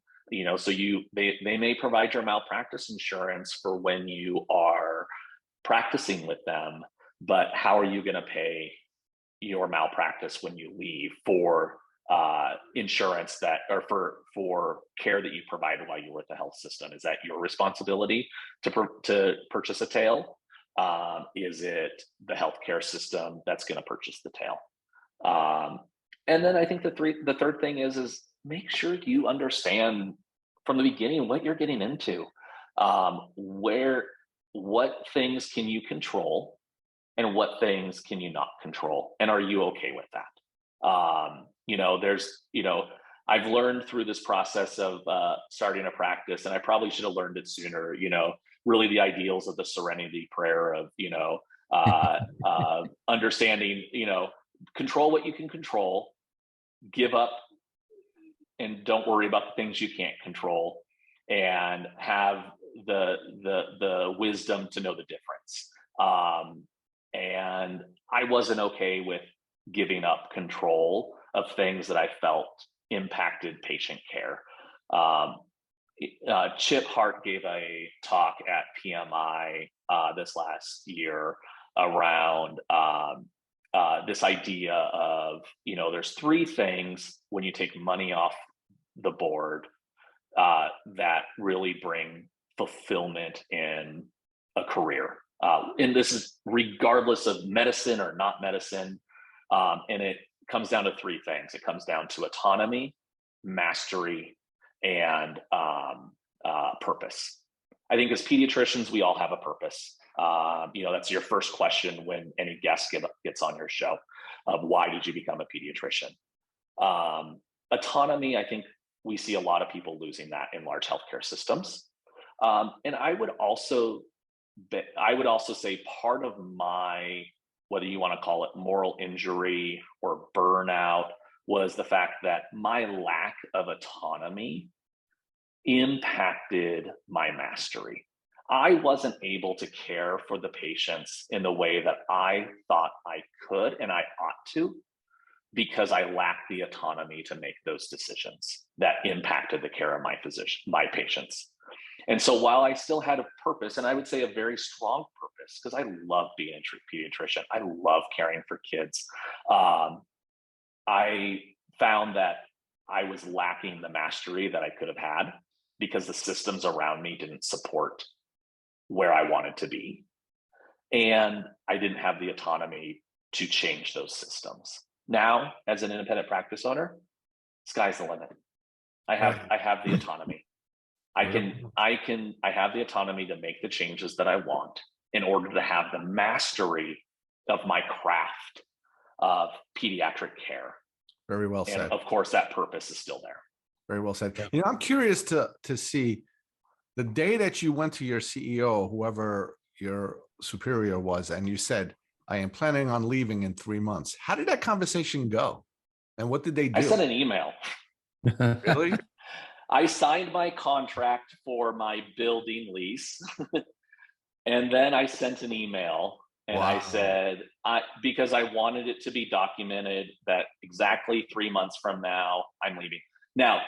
Speaker 3: so they may provide your malpractice insurance for when you are practicing with them, but how are you going to pay your malpractice when you leave for insurance or for care that you provided while you were at the health system? Is that your responsibility to purchase a tail? Is it the healthcare system that's going to purchase the tail? And then I think the third thing is make sure you understand from the beginning what you're getting into. What things can you control and what things can you not control? And are you okay with that? I've learned through this process of starting a practice, and I probably should have learned it sooner, really the ideals of the serenity prayer of, understanding, control what you can control, give up and don't worry about the things you can't control, and have the wisdom to know the difference. And I wasn't okay with giving up control of things that I felt impacted patient care. Chip Hart gave a talk at PMI this last year around this idea of, there's 3 things when you take money off the board that really bring fulfillment in a career. And this is regardless of medicine or not medicine. And it comes down to 3 things. It comes down to autonomy, mastery, and purpose. I think as pediatricians, we all have a purpose. That's your first question when any guest gets on your show of why did you become a pediatrician? Autonomy, I think we see a lot of people losing that in large healthcare systems. And I would also say part of my, whether you want to call it moral injury or burnout, was the fact that my lack of autonomy impacted my mastery. I wasn't able to care for the patients in the way that I thought I could and I ought to, because I lacked the autonomy to make those decisions that impacted the care of my patients. And so while I still had a purpose, and I would say a very strong purpose, because I love being a pediatrician, I love caring for kids, I found that I was lacking the mastery that I could have had because the systems around me didn't support where I wanted to be. And I didn't have the autonomy to change those systems. Now, as an independent practice owner, sky's the limit. I have the autonomy. I have the autonomy to make the changes that I want in order to have the mastery of my craft of pediatric care.
Speaker 2: Very well said.
Speaker 3: And of course, that purpose is still there.
Speaker 2: Very well said. I'm curious to see the day that you went to your CEO, whoever your superior was, and you said, I am planning on leaving in 3 months. How did that conversation go? And what did they do?
Speaker 3: I sent an email.
Speaker 2: Really?
Speaker 3: I signed my contract for my building lease. And then I sent an email and wow. I said, because I wanted it to be documented that exactly 3 months from now, I'm leaving. Now,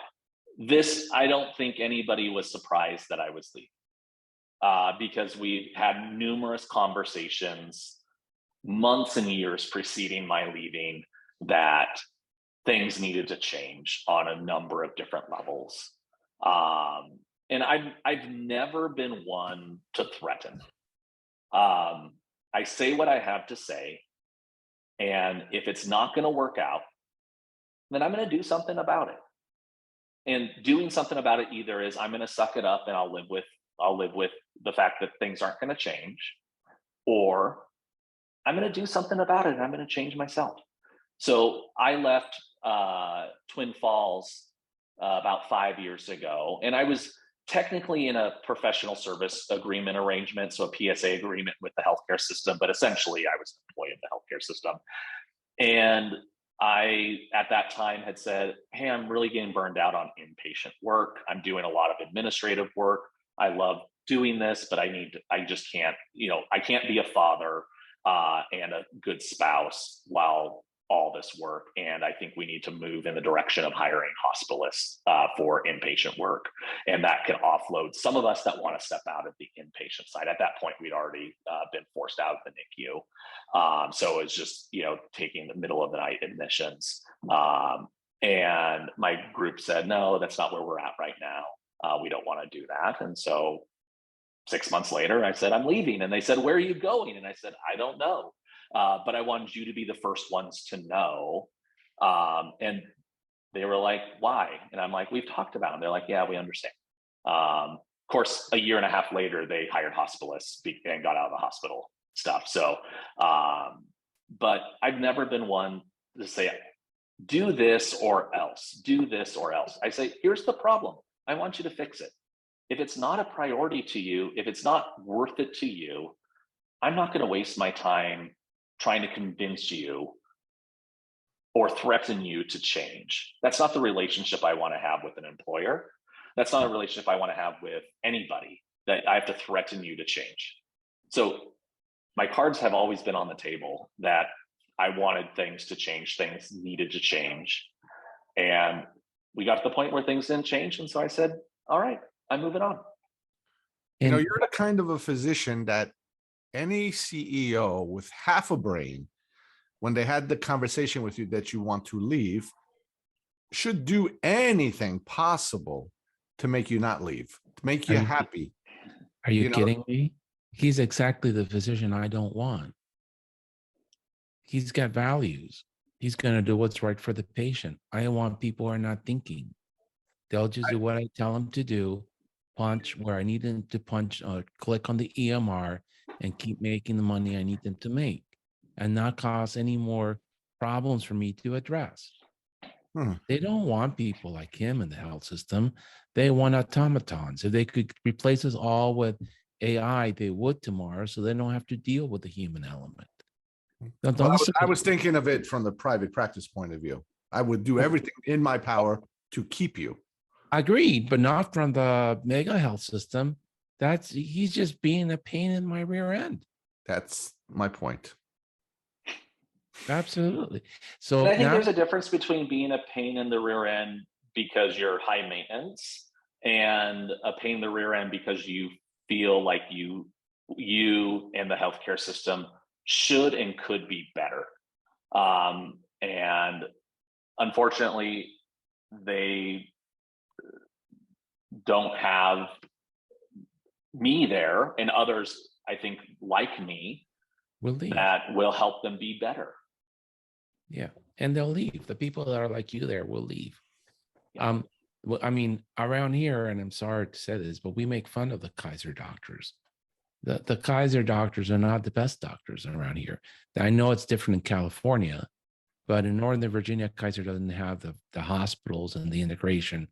Speaker 3: I don't think anybody was surprised that I was leaving. because we had numerous conversations months and years preceding my leaving that things needed to change on a number of different levels. And I've never been one to threaten. I say what I have to say, and if it's not going to work out, then I'm going to do something about it. And doing something about it either is I'm going to suck it up and I'll live with the fact that things aren't going to change, or I'm going to do something about it and I'm going to change myself. So I left Twin Falls about 5 years ago, and I was technically in a professional service agreement arrangement, so a PSA agreement with the healthcare system, but essentially I was an employee of the healthcare system. And I, at that time, had said, hey, I'm really getting burned out on inpatient work. I'm doing a lot of administrative work. I love doing this, but I just can't, I can't be a father and a good spouse while all this work. And I think we need to move in the direction of hiring hospitalists for inpatient work. And that can offload some of us that want to step out of the inpatient side. At that point, we'd already been forced out of the NICU. So it's just, taking the middle of the night admissions. And my group said, no, that's not where we're at right now. We don't want to do that. And so 6 months later, I said, I'm leaving. And they said, where are you going? And I said, I don't know. But I wanted you to be the first ones to know. And they were like, why? And I'm like, we've talked about it. They're like, yeah, we understand. Of course, a year and a half later, they hired hospitalists and got out of the hospital stuff. So, but I've never been one to say, do this or else, do this or else. I say, here's the problem. I want you to fix it. If it's not a priority to you, if it's not worth it to you, I'm not going to waste my time trying to convince you or threaten you to change. That's not the relationship I want to have with an employer. That's not a relationship I want to have with anybody, that I have to threaten you to change. So my cards have always been on the table that I wanted things to change, things needed to change. And we got to the point where things didn't change. And so I said, all right, I'm moving on.
Speaker 2: You're the kind of a physician that any CEO with half a brain, when they had the conversation with you that you want to leave, should do anything possible to make you not leave, to make you happy.
Speaker 4: Are you kidding me? He's exactly the physician I don't want. He's got values. He's going to do what's right for the patient. I want people who are not thinking. They'll just do what I tell them to do, punch where I need them to punch, click on the EMR, and keep making the money I need them to make, and not cause any more problems for me to address. They don't want people like him in the health system. They want automatons. If they could replace us all with AI, they would tomorrow, so they don't have to deal with the human element.
Speaker 2: I was thinking of it from the private practice point of view. I would do everything in my power to keep you.
Speaker 4: Agreed, but not from the mega health system. He's just being a pain in my rear end.
Speaker 2: That's my point.
Speaker 4: Absolutely. So
Speaker 3: and I think there's a difference between being a pain in the rear end because you're high maintenance and a pain in the rear end because you feel like you and the healthcare system should and could be better. And unfortunately, they don't have me there, and others, I think, like me, that will help them be better.
Speaker 4: Yeah, and they'll leave. The people that are like you there will leave. Yeah. Well, I mean, around here, and I'm sorry to say this, but we make fun of the Kaiser doctors. The Kaiser doctors are not the best doctors around here. I know it's different in California, but in Northern Virginia, Kaiser doesn't have the hospitals and the integration.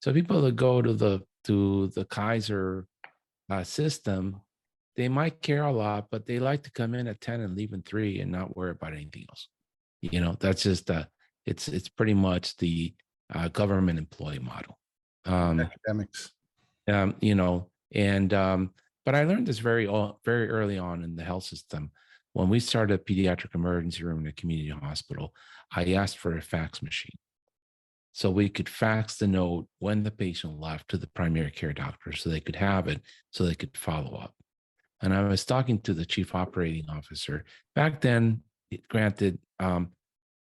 Speaker 4: So people that go to the Kaiser system, they might care a lot, but they like to come in at 10 and leave in 3 and not worry about anything else. That's just it's pretty much the government employee model.
Speaker 2: Academics.
Speaker 4: But I learned this very early on in the health system. When we started a pediatric emergency room in a community hospital, I asked for a fax machine. So we could fax the note when the patient left to the primary care doctor so they could have it, so they could follow up. And I was talking to the chief operating officer. Back then, granted,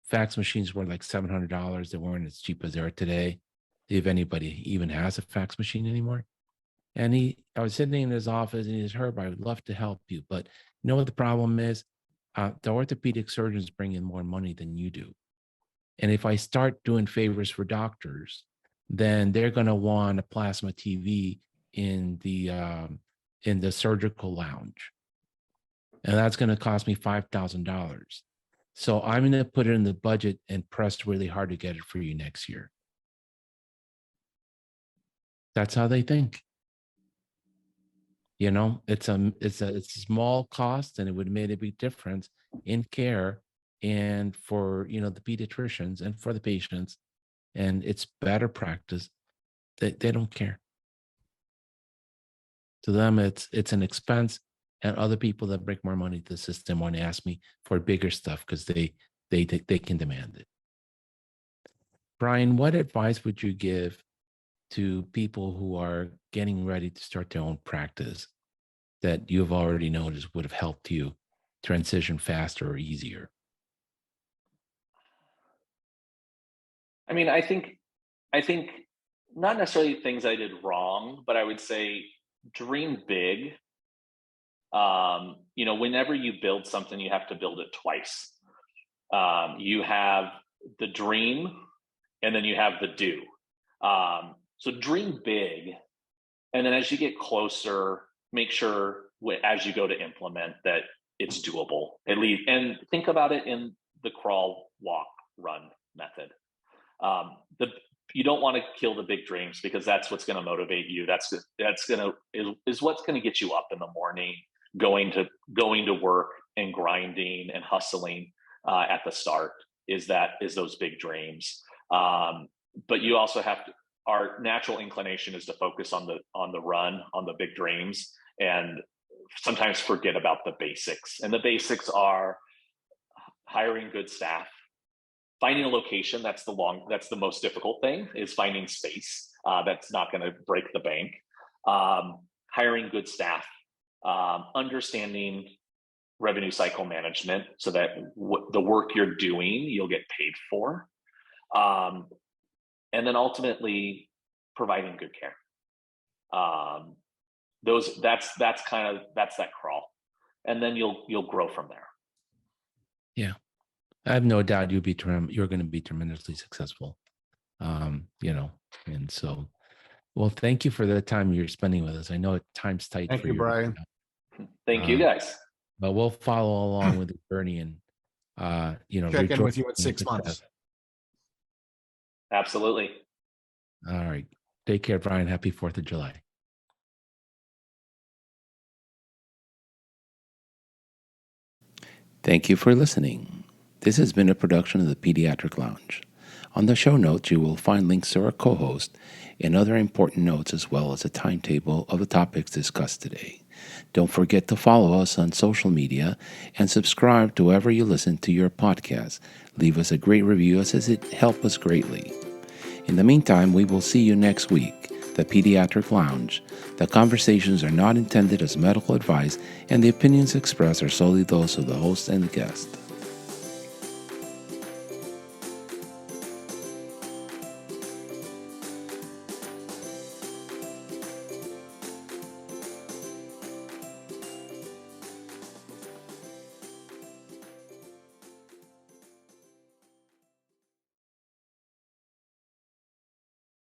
Speaker 4: fax machines were like $700. They weren't as cheap as they are today, if anybody even has a fax machine anymore. And I was sitting in his office and he says, Herb, I would love to help you. But you know what the problem is? The orthopedic surgeons bring in more money than you do. And if I start doing favors for doctors, then they're going to want a plasma TV in the surgical lounge, and that's going to cost me $5,000. So I'm going to put it in the budget and press really hard to get it for you next year. That's how they think. You know, it's a small cost, and it would have made a big difference in care and for the pediatricians and for the patients, and it's better practice. They don't care. To them, it's an expense, and other people that bring more money to the system want to ask me for bigger stuff because they can demand it. Brian, what advice would you give to people who are getting ready to start their own practice that you've already noticed would have helped you transition faster or easier?
Speaker 3: I mean, I think not necessarily things I did wrong, but I would say dream big. Whenever you build something, you have to build it twice. You have the dream, and then you have the do. So dream big, and then as you get closer, make sure as you go to implement that it's doable. At least, and think about it in the crawl, walk, run method. You don't want to kill the big dreams, because that's what's going to motivate you. That's what's going to get you up in the morning, going to work and grinding and hustling at the start. Is those big dreams. But you also have to. Our natural inclination is to focus on the run, on the big dreams, and sometimes forget about the basics. And the basics are hiring good staff, finding a location. That's the most difficult thing, is finding space that's not going to break the bank. Hiring good staff, understanding revenue cycle management so that the work you're doing, you'll get paid for. And then ultimately providing good care. That's that crawl. And then you'll grow from there.
Speaker 4: Yeah. I have no doubt you're going to be tremendously successful. And so, well, thank you for the time you're spending with us. I know time's tight.
Speaker 2: Thank you, Brian.
Speaker 3: Thank you, guys.
Speaker 4: But we'll follow along with the journey and,
Speaker 2: check in with you in 6 months.
Speaker 3: Absolutely.
Speaker 4: All right. Take care, Brian. Happy 4th of July. Thank you for listening. This has been a production of the Pediatric Lounge. On the show notes, you will find links to our co-host and other important notes, as well as a timetable of the topics discussed today. Don't forget to follow us on social media and subscribe to wherever you listen to your podcast. Leave us a great review, as it helps us greatly. In the meantime, we will see you next week. The Pediatric Lounge. The conversations are not intended as medical advice, and the opinions expressed are solely those of the host and the guest.